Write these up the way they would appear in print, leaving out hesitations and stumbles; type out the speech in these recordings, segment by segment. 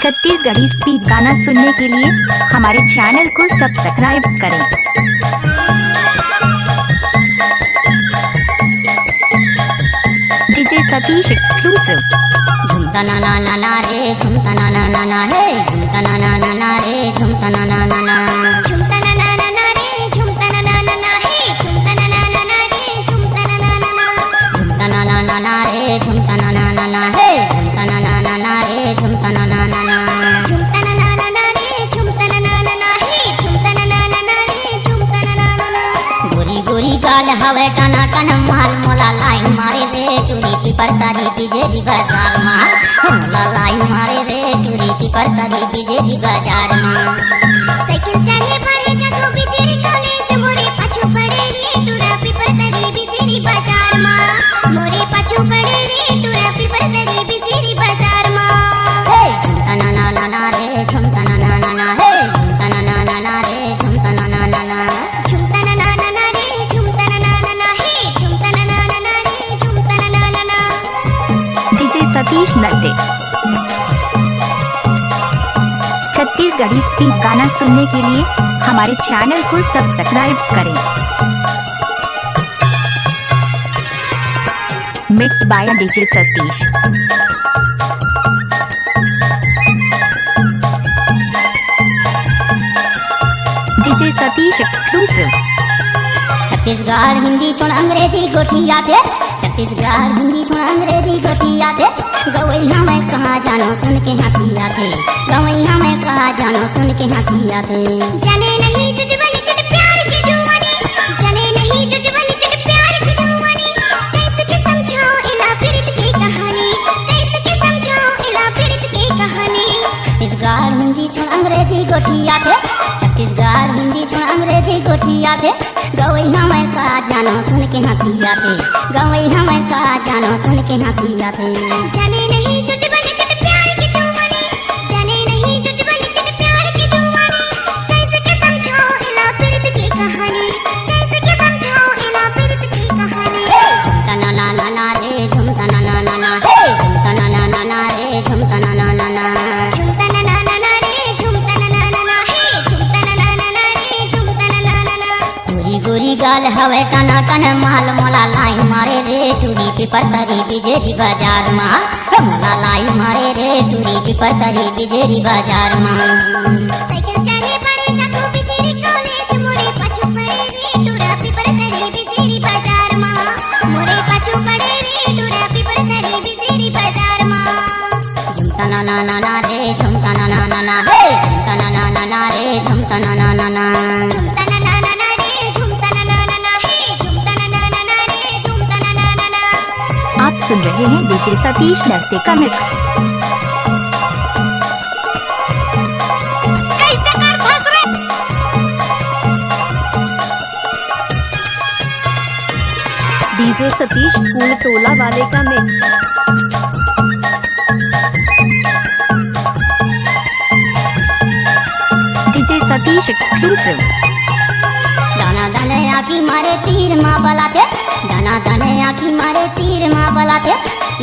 Chhattisgarhi speed गाना सुनने के लिए हमारे चैनल को सब्सक्राइब करें। DJ Satish exclusive. झुमता ना ना ना ना रे, झुमता ना ना ना ना हे, झुमता ना ना ना ना रे, झुमता ना ना ना ना, झुमता ना ना ना ना रे, झुमता ना ना ना ना हे, झुमता ना ना ना ना रे, झुमता ना ना ना ना, झुमता ना ना ना ना रे, झुमता ना ना ना ना हे, झुमता ना ना ना ना रे, झुमता ना ना ना ना, झुमता ना ना ना ना रे, झुमता ना ना ना ना हे, झुमता ना ना ना ना रे, झुमता ना ना ना ना। गोरी गोरी गाल हवे टना टन माल मोला लाइन मारे रे, टूरी पीपर तारी बिजेरी बाजार माँ मोला लाइन मारे रे, टूरी पीपर तारी बिजेरी बाजार माँ। साइकिल चढ़े पड़े जतो बिजेरी कॉलेज मोरे पाछू पड़े रे, टूरा पीपर तरी बिजेरी बाजार माँ मोरे पाछू पड़े रे, टूरा पीपर तरी बिजेरी बाजार माँ। हे झुमता ना ना ना ना रे, झुमता ना ना ना ना हे, झुमता ना ना ना ना रे, झुमता ना ना ना ना, झुमता ना ना ना ना रे, झुमता ना ना ना ना हे, झुमता ना ना ना ना रे, झुमता ना ना ना ना। डीजे सतीश नरते। छत्तीसगढ़ी स्पीड गाना सुनने के लिए हमारे चैनल को सब्सक्राइब करें। Mix by DJ Satish. DJ Satish exclusive. Chhattisgarh Hindi सुन अंग्रेजी गोठिया थे, छत्तीसगढ़ हिंदी सुन अंग्रेजी गोठिया थे, गवैया में कहाँ जानो सुन के हंसिया थे, गवैया में कहाँ जानो सुन के हंसिया थे। जाने नहीं जुजबनी चट प्यार की जुवानी, जाने नहीं जुजबनी चट प्यार की जुवानी, कैसे के समझाओ इला पीड़ित की कहानी, कैसे के समझाओ इला पीड़ित की कहानी। छत्तीसगढ़ हिंदी सुन अंग्रेजी गोठिया थे, छत्तीसगढ़ हिंदी सुन अंग्रेजी गोठिया थे, गवैया में कहाँ जानो सुन के हंसिया थे, गवैया में कहाँ जानो सुन के हंसिया थे। जाने नहीं जुजबनी चट प्यार की जुवानी, जाने नहीं जुजबनी चट प्यार की जुवानी, कैसे के समझाओ इला पीड़ित की कहानी, कैसे के समझाओ इला पीड़ित की कहानी। झुमता ना ना ना ना रे, झुमता ना ना ना ना हे, झुमता ना ना ना ना रे, झुमता ना ना ना ना, झुमता ना ना ना ना रे, झुमता ना ना ना ना हे, झुमता ना ना ना ना रे, झुमता ना ना ना ना। गोरी गोरी गाल हवे टना टन माल मोला लाइन मारे रे, टूरी पीपर तरी बिजेरी बाजार माँ मोला लाइन मारे रे, टूरी पीपर तरी बिजेरी बाजार माँ। साइकिल चढ़े पड़े जतो बिजेरी कॉलेज मोरे पाछू पड़े रे, टूरा पीपर तरी बिजेरी बाजार माँ मोरे पाछू पड़े रे, टूरा पीपर तरी बिजेरी बाजार माँ। झुमता ना ना ना ना रे, झुमता ना ना ना ना हे, झुमता ना ना ना ना रे, झुमता ना ना ना ना, झुमता ना ना ना ना रे, झुमता ना ना ना ना हे, झुमता ना ना ना ना रे, झुमता ना ना ना ना। आप सुन रहे हैं डीजे सतीश नरते का मिक्स। कैसे कर फंस रे। डीजे सतीश स्कूल टोला वाले का मिक्स। DJ Satish exclusive. दाना दाने आखी मारे तीर माँ बलाते, दाना दाने आखी मारे तीर माँ बलाते,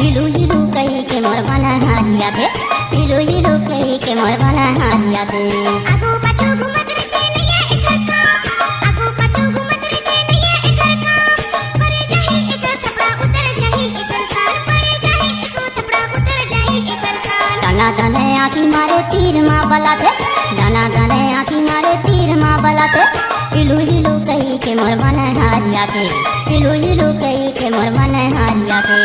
इलू इलू कही के मोर बना हारिया थे, इलू इलू कही के मोर बना हारिया थे। आगू पाछू घूमत रहते नैया एकर काम, आगू पाछू घूमत रहते नैया एकर काम, पड़े जाही एकर थपड़ा उतर जाही एकर सार, पड़े जाही एको थपड़ा उतर जाही एकर सार। दाना दाने आखी मारे तीर माँ बलाते, दाना दाने आखी मारे तीर माँ बलाते, इलू इलू कही के मोर बना हारिया थे, इलू इलू कही के मोर बना हारिया थे।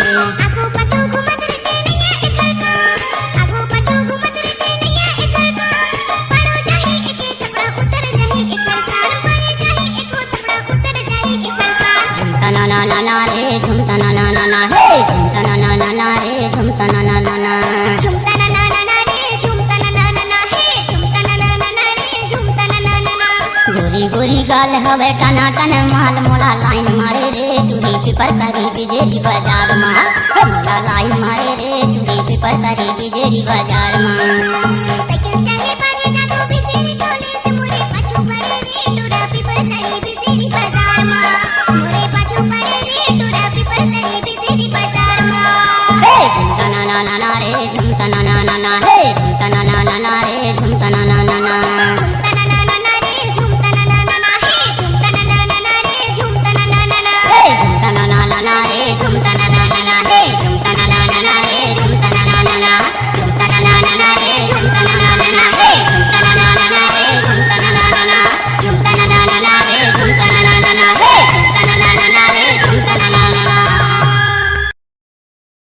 आगू पाछू घूमत रहते नैया एकर काम, आगू पाछू घूमत रहते नैया एकर काम, पड़ो जाही एके थपड़ा उतर जाही एकर सार, पड़े जाही एको थपड़ा उतर जाही एकर सार। झुमता ना ना ना ना रे, झुमता ना ना ना ना हे, झुमता ना ना ना ना रे, झुमता ना ना ना ना, झुमता ना ना ना ना रे, झुमता ना ना ना ना हे, झुमता ना ना ना ना रे, झुमता ना ना ना ना। गोरी गोरी गाल हवे टना टन माल मोला लाइन मारे रे, टूरी पीपर तरी बिजेरी बाजार माँ मोला लाइन मारे रे, टूरी पीपर तरी बिजेरी बाजार माँ। साइकिल चढ़े पड़े जतो बिजेरी कॉलेज मोरे पाछू पड़े रे, टूरा पीपर तरी बिजेरी बाजार माँ मोरे पाछू पड़े रे, टूरा पीपर तरी बिजेरी बाजार माँ। हे झुमता ना ना ना ना रे झुमता ना ना ना ना हे झुमता ना ना ना ना रे झुमता ना ना ना ना